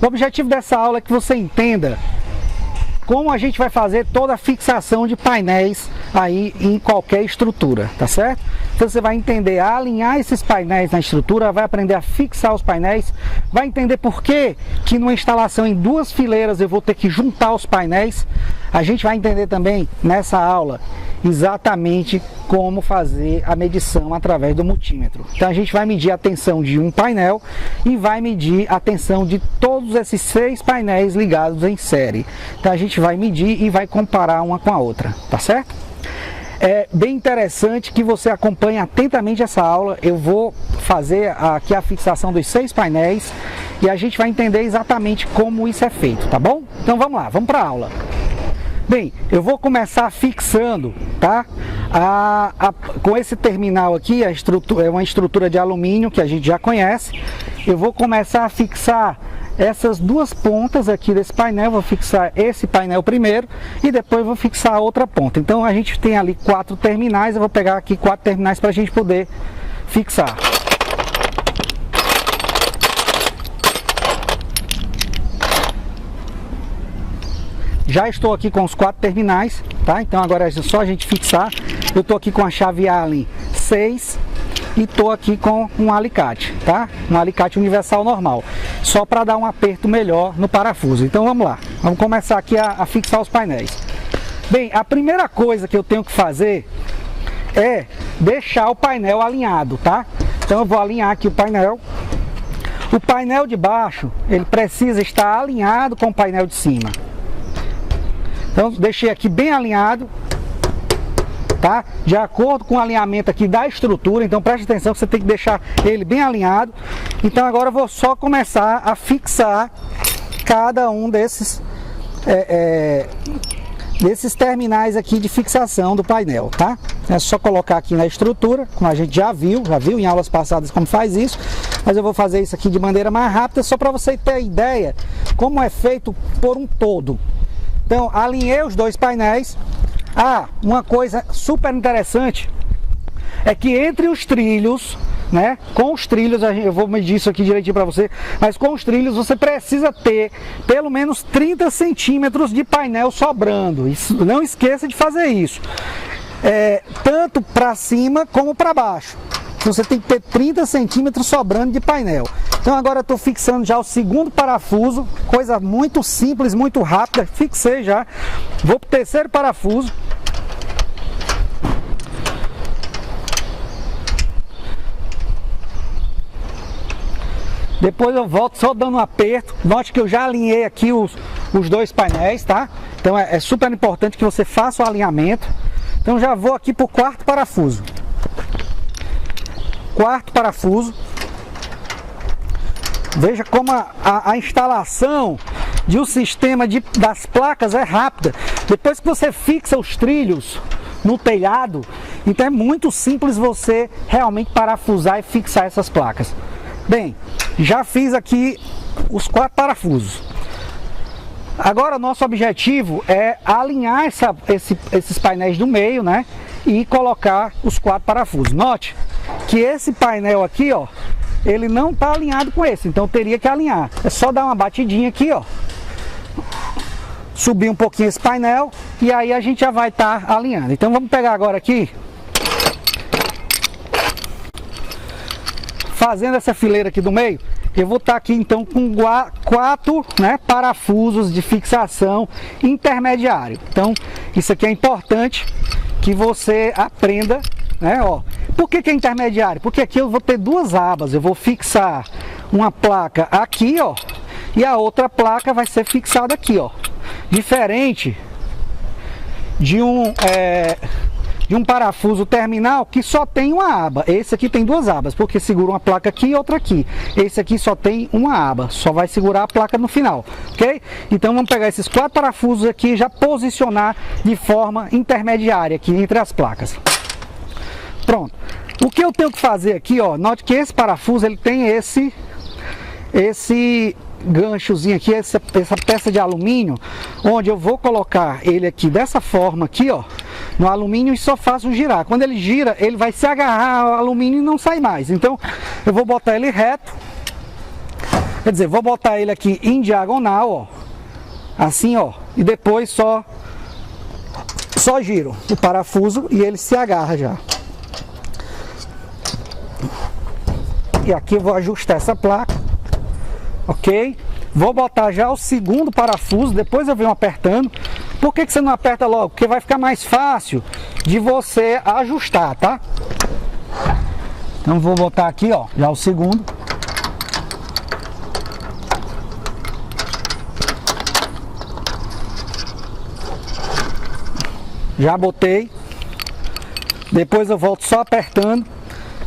O objetivo dessa aula é que você entenda como a gente vai fazer toda a fixação de painéis aí em qualquer estrutura, tá certo? Então você vai entender a alinhar esses painéis na estrutura, vai aprender a fixar os painéis, vai entender por que numa instalação em 2 fileiras eu vou ter que juntar os painéis. A gente vai entender também nessa aula exatamente como fazer a medição através do multímetro. Então a gente vai medir a tensão de um painel e vai medir a tensão de todos esses 6 painéis ligados em série. Então a gente vai medir e vai comparar uma com a outra, tá certo? É bem interessante que você acompanhe atentamente essa aula. Eu vou fazer aqui a fixação dos 6 painéis e a gente vai entender exatamente como isso é feito, tá bom? Então vamos lá, vamos para a aula. Bem, eu vou começar fixando, tá? Com esse terminal aqui, é uma estrutura de alumínio que a gente já conhece. Eu vou começar a fixar essas 2 pontas aqui desse painel. Vou fixar esse painel primeiro e depois vou fixar a outra ponta. Então a gente tem ali 4 terminais, eu vou pegar aqui 4 terminais para a gente poder fixar. Já estou aqui com os 4 terminais, tá? Então agora é só a gente fixar. Eu estou aqui com a chave Allen 6 e estou aqui com um alicate, tá? Um alicate universal normal, só para dar um aperto melhor no parafuso. Então vamos lá, vamos começar aqui a fixar os painéis. Bem, a primeira coisa que eu tenho que fazer é deixar o painel alinhado, tá? Então eu vou alinhar aqui o painel. O painel de baixo, ele precisa estar alinhado com o painel de cima. Então deixei aqui bem alinhado, tá? De acordo com o alinhamento aqui da estrutura. Então preste atenção que você tem que deixar ele bem alinhado. Então agora eu vou só começar a fixar cada um desses terminais aqui de fixação do painel, tá? É só colocar aqui na estrutura, como a gente já viu em aulas passadas como faz isso, mas eu vou fazer isso aqui de maneira mais rápida, só para você ter ideia como é feito por um todo. Então, alinhei os 2 painéis. Uma coisa super interessante é que entre os trilhos, né? Com os trilhos, eu vou medir isso aqui direitinho para você, mas com os trilhos você precisa ter pelo menos 30 centímetros de painel sobrando. Isso, não esqueça de fazer isso. Tanto para cima como para baixo. Você tem que ter 30 centímetros sobrando de painel. Então agora eu estou fixando já o 2º parafuso, coisa muito simples, muito rápida. Fixei já, vou para o 3º parafuso. Depois eu volto só dando um aperto. Note que eu já alinhei aqui os 2 painéis, tá? Então é super importante que você faça o alinhamento. Então já vou aqui para o 4º parafuso. 4º parafuso. Veja como a instalação de um sistema das placas é rápida. Depois que você fixa os trilhos no telhado, então é muito simples você realmente parafusar e fixar essas placas. Bem, já fiz aqui os 4 parafusos. Agora o nosso objetivo é alinhar esses painéis do meio, né? E colocar os 4 parafusos. Note que esse painel aqui, ó, ele não está alinhado com esse, então teria que alinhar. É só dar uma batidinha aqui, ó, subir um pouquinho esse painel e aí a gente já vai estar alinhando. Então vamos pegar agora aqui, fazendo essa fileira aqui do meio. Eu vou estar aqui então com 4, né, parafusos de fixação intermediário. Então isso aqui é importante que você aprenda, né, ó. Por que é intermediário? Porque aqui eu vou ter 2 abas. Eu vou fixar uma placa aqui, ó, e a outra placa vai ser fixada aqui, ó. Diferente de um parafuso terminal que só tem uma aba. Esse aqui tem 2 abas, porque segura uma placa aqui e outra aqui. Esse aqui só tem uma aba, só vai segurar a placa no final, ok? Então vamos pegar esses 4 parafusos aqui e já posicionar de forma intermediária aqui entre as placas. Pronto. O que eu tenho que fazer aqui, ó, note que esse parafuso ele tem esse ganchozinho aqui, essa peça de alumínio, onde eu vou colocar ele aqui dessa forma aqui, ó, no alumínio e só faço girar. Quando ele gira, ele vai se agarrar ao alumínio e não sai mais. Então eu vou botar ele reto. Quer dizer, vou botar ele aqui em diagonal, ó. Assim, ó. E depois só giro o parafuso e ele se agarra já. E aqui eu vou ajustar essa placa. Ok? Vou botar já o segundo parafuso, depois eu venho apertando. Por que você não aperta logo? Porque vai ficar mais fácil de você ajustar, tá? Então vou botar aqui, ó, já o segundo. Já botei. Depois eu volto só apertando.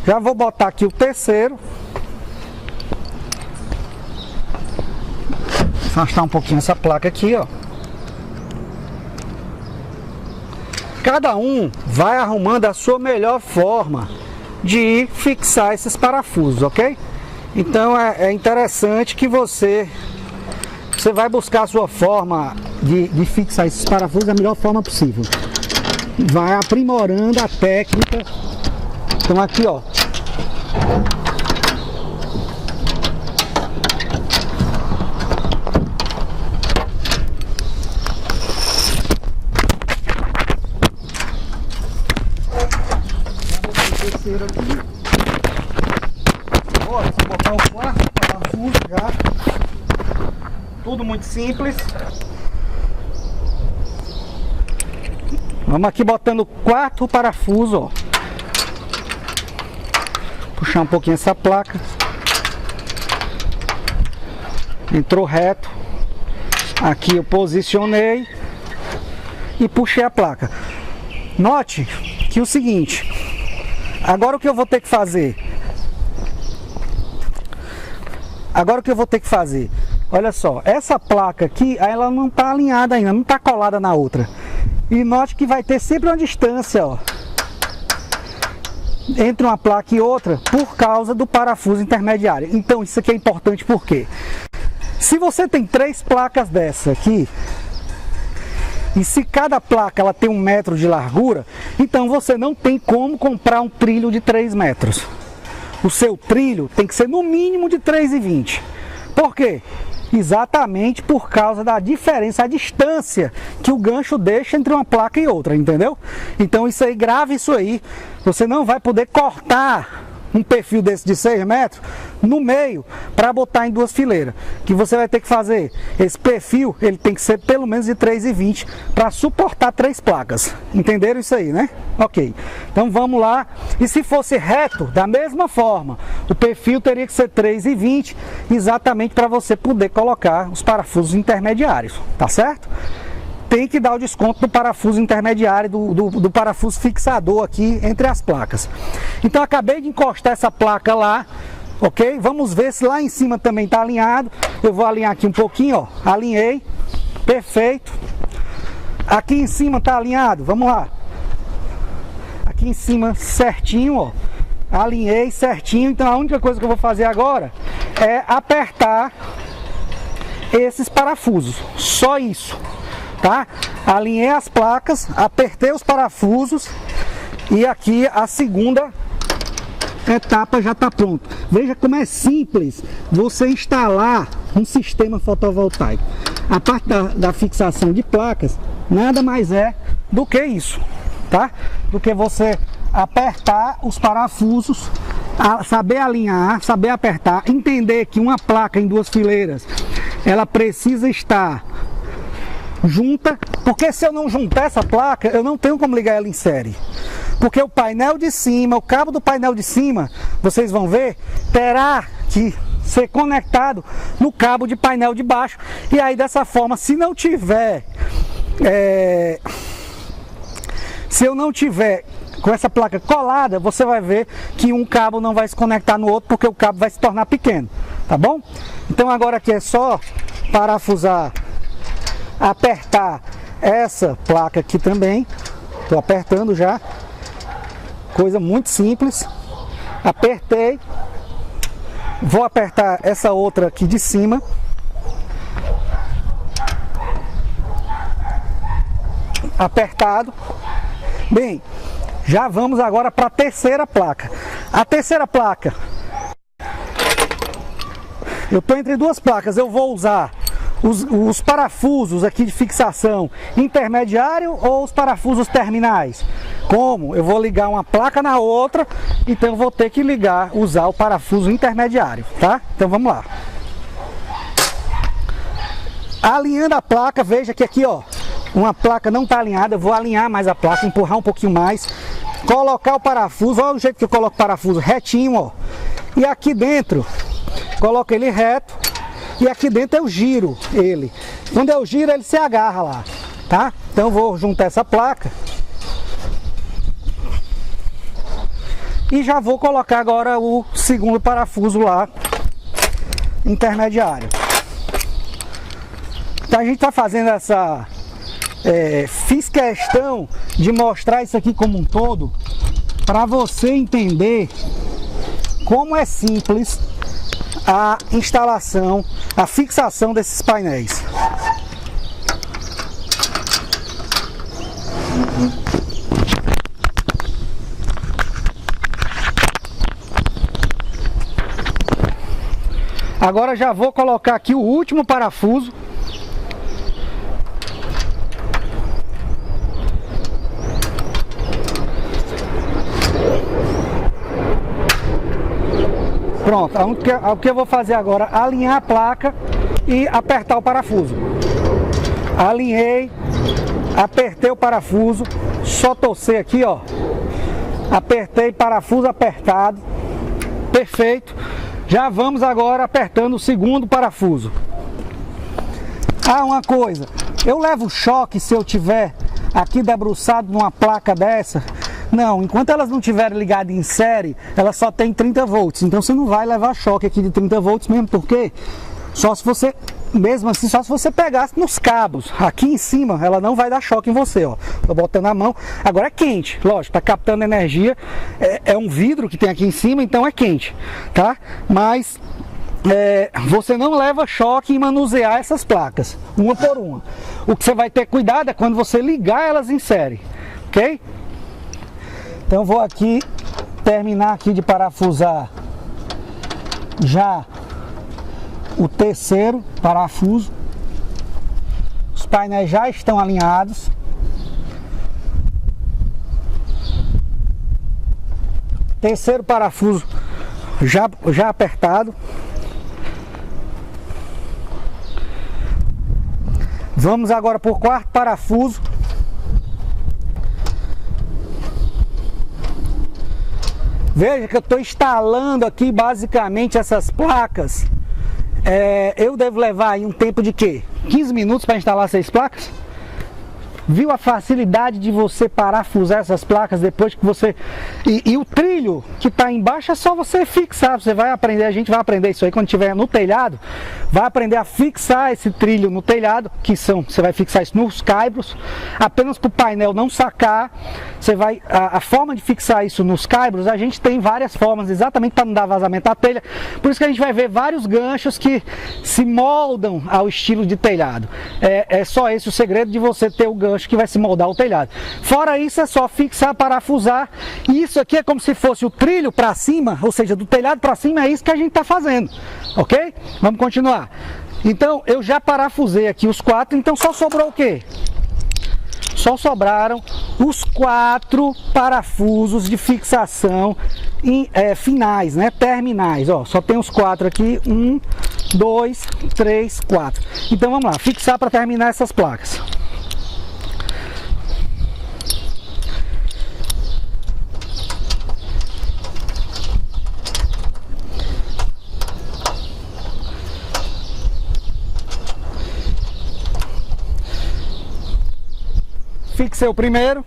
Já vou botar aqui o terceiro. Afastar um pouquinho essa placa aqui, ó. Cada um vai arrumando a sua melhor forma de fixar esses parafusos, ok? Então é interessante que você vai buscar a sua forma de fixar esses parafusos da melhor forma possível. Vai aprimorando a técnica. Então aqui, ó. Aqui. Bora, só botar o quarto parafuso já. Tudo muito simples. Vamos aqui botando o quarto parafuso, ó. Puxar um pouquinho essa placa. Entrou reto. Aqui eu posicionei e puxei a placa. Note que o seguinte. Agora o que eu vou ter que fazer? Olha só, essa placa aqui, ela não está alinhada ainda, não está colada na outra. E note que vai ter sempre uma distância, ó, entre uma placa e outra, por causa do parafuso intermediário. Então isso aqui é importante porque se você tem 3 placas dessa aqui, e se cada placa ela tem 1 metro de largura, então você não tem como comprar um trilho de 3 metros. O seu trilho tem que ser no mínimo de 3,20. Por quê? Exatamente por causa da diferença, a distância que o gancho deixa entre uma placa e outra, entendeu? Então isso aí, grave isso aí. Você não vai poder cortar um perfil desse de 6 metros no meio para botar em 2 fileiras. Que você vai ter que fazer esse perfil, ele tem que ser pelo menos de 3,20 para suportar 3 placas. Entenderam isso aí, né? Ok. Então vamos lá. E se fosse reto, da mesma forma, o perfil teria que ser 3,20, exatamente para você poder colocar os parafusos intermediários, tá certo? Tem que dar o desconto do parafuso intermediário, do parafuso fixador aqui entre as placas. Então acabei de encostar essa placa lá, ok? Vamos ver se lá em cima também está alinhado. Eu vou alinhar aqui um pouquinho, ó. Alinhei, perfeito. Aqui em cima está alinhado, vamos lá. Aqui em cima certinho, ó. Alinhei certinho, então a única coisa que eu vou fazer agora é apertar esses parafusos, só isso. Tá? Alinhei as placas, apertei os parafusos e aqui a segunda etapa já está pronta. Veja como é simples você instalar um sistema fotovoltaico. A parte da fixação de placas nada mais é do que isso, tá? Do que você apertar os parafusos, saber alinhar, saber apertar, entender que uma placa em 2 fileiras ela precisa estar junta, porque se eu não juntar essa placa, eu não tenho como ligar ela em série. Porque o painel de cima, o cabo do painel de cima, vocês vão ver, terá que ser conectado no cabo de painel de baixo. E aí dessa forma, se não tiver, se eu não tiver com essa placa colada, você vai ver que um cabo não vai se conectar no outro, porque o cabo vai se tornar pequeno, tá bom? Então agora aqui é só parafusar, apertar essa placa aqui também. Estou apertando já, coisa muito simples. Apertei, vou apertar essa outra aqui de cima, apertado. Bem, já vamos agora para a terceira placa. A terceira placa eu estou entre duas placas, eu vou usar os parafusos aqui de fixação intermediário ou os parafusos terminais? Como? Eu vou ligar uma placa na outra, então eu vou ter que usar o parafuso intermediário, tá? Então vamos lá. Alinhando a placa, veja que aqui, ó, uma placa não está alinhada, eu vou alinhar mais a placa, empurrar um pouquinho mais, colocar o parafuso, olha o jeito que eu coloco o parafuso, retinho, ó. E aqui dentro, coloco ele reto, e aqui dentro eu giro ele. Quando eu giro, ele se agarra lá, tá? Então eu vou juntar essa placa. E já vou colocar agora o segundo parafuso lá, intermediário. Então a gente está fazendo essa... fiz questão de mostrar isso aqui como um todo, para você entender como é simples a instalação, a fixação desses painéis. Agora já vou colocar aqui o último parafuso. Pronto, o que eu vou fazer agora? Alinhar a placa e apertar o parafuso. Alinhei, apertei o parafuso, só torcer aqui, ó. Apertei, parafuso apertado, perfeito. Já vamos agora apertando o segundo parafuso. Ah, uma coisa, eu levo choque se eu tiver aqui debruçado numa placa dessa? Não, enquanto elas não estiverem ligadas em série, ela só tem 30 volts. Então você não vai levar choque aqui de 30 volts mesmo, porque só se você, mesmo assim, só se você pegasse nos cabos. Aqui em cima, ela não vai dar choque em você, ó. Tô botando a mão. Agora é quente, lógico, tá captando energia. É um vidro que tem aqui em cima, então é quente, tá? Mas você não leva choque em manusear essas placas, uma por uma. O que você vai ter cuidado é quando você ligar elas em série, ok? Então vou aqui terminar aqui de parafusar já o terceiro parafuso. Os painéis já estão alinhados. Terceiro parafuso já apertado. Vamos agora por quarto parafuso. Veja que eu estou instalando aqui basicamente essas placas. Eu devo levar aí um tempo de quê? 15 minutos para instalar 6 placas? Viu a facilidade de você parafusar essas placas depois que você... E o trilho que está embaixo é só você fixar. Você vai aprender, a gente vai aprender isso aí quando estiver no telhado. Vai aprender a fixar esse trilho no telhado, você vai fixar isso nos caibros, apenas para o painel não sacar. A forma de fixar isso nos caibros, a gente tem várias formas, exatamente para não dar vazamento à telha. Por isso que a gente vai ver vários ganchos que se moldam ao estilo de telhado. É só esse o segredo de você ter o gancho que vai se moldar o telhado. Fora isso, é só fixar, parafusar. E isso aqui é como se fosse o trilho para cima, ou seja, do telhado para cima. É isso que a gente está fazendo, ok? Vamos continuar. Então eu já parafusei aqui os 4. Então só sobrou o quê? Só sobraram os 4 parafusos de fixação finais, né? Terminais, ó. Só tem os 4 aqui. 1, 2, 3, 4. Então vamos lá, fixar para terminar essas placas. Fixei o primeiro.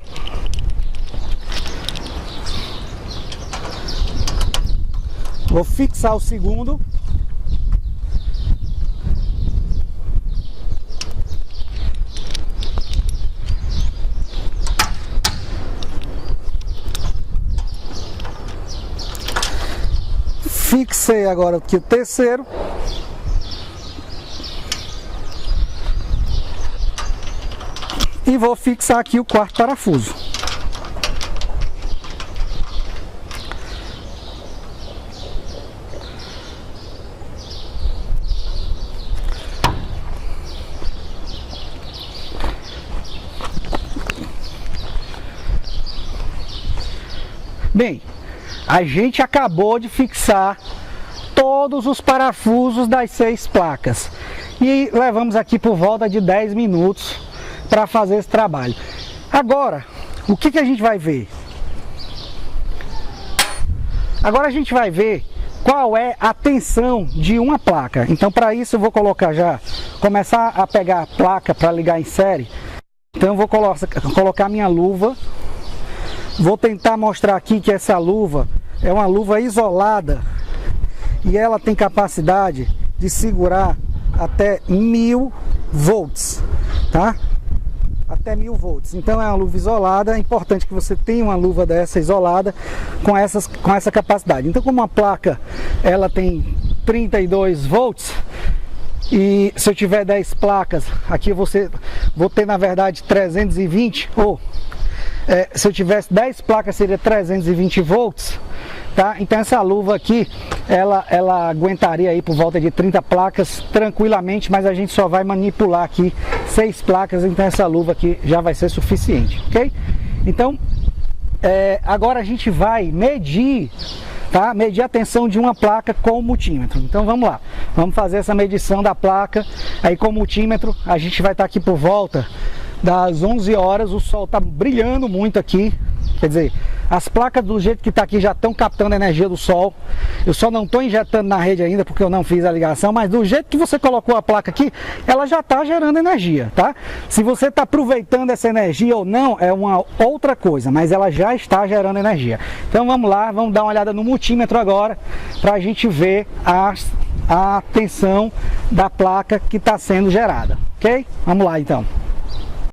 Vou fixar o segundo. Fixei agora aqui o terceiro. E vou fixar aqui o quarto parafuso. Bem, a gente acabou de fixar todos os parafusos das 6 placas e levamos aqui por volta de 10 minutos para fazer esse trabalho. Agora, o que a gente vai ver? Agora a gente vai ver qual é a tensão de uma placa. Então, para isso eu vou começar a pegar a placa para ligar em série. Então eu vou colocar minha luva. Vou tentar mostrar aqui que essa luva é uma luva isolada e ela tem capacidade de segurar até 1000 volts, tá? Até 1000 volts. Então é uma luva isolada. É importante que você tenha uma luva dessa isolada com essa capacidade. Então, como a placa ela tem 32 volts e se eu tiver 10 placas aqui, vou ter na verdade 320 ou se eu tivesse 10 placas seria 320 volts, tá? Então essa luva aqui, ela aguentaria aí por volta de 30 placas tranquilamente, mas a gente só vai manipular aqui 6 placas, então essa luva aqui já vai ser suficiente, ok? Então, agora a gente vai medir, tá? Medir a tensão de uma placa com o multímetro. Então vamos lá, vamos fazer essa medição da placa aí com o multímetro. A gente vai estar aqui por volta das 11 horas, o sol está brilhando muito aqui, quer dizer, as placas do jeito que está aqui já estão captando a energia do sol. Eu só não estou injetando na rede ainda porque eu não fiz a ligação, mas do jeito que você colocou a placa aqui, ela já está gerando energia, tá? Se você está aproveitando essa energia ou não, é uma outra coisa, mas ela já está gerando energia. Então vamos lá, vamos dar uma olhada no multímetro agora, para a gente ver a tensão da placa que está sendo gerada, ok? Vamos lá então.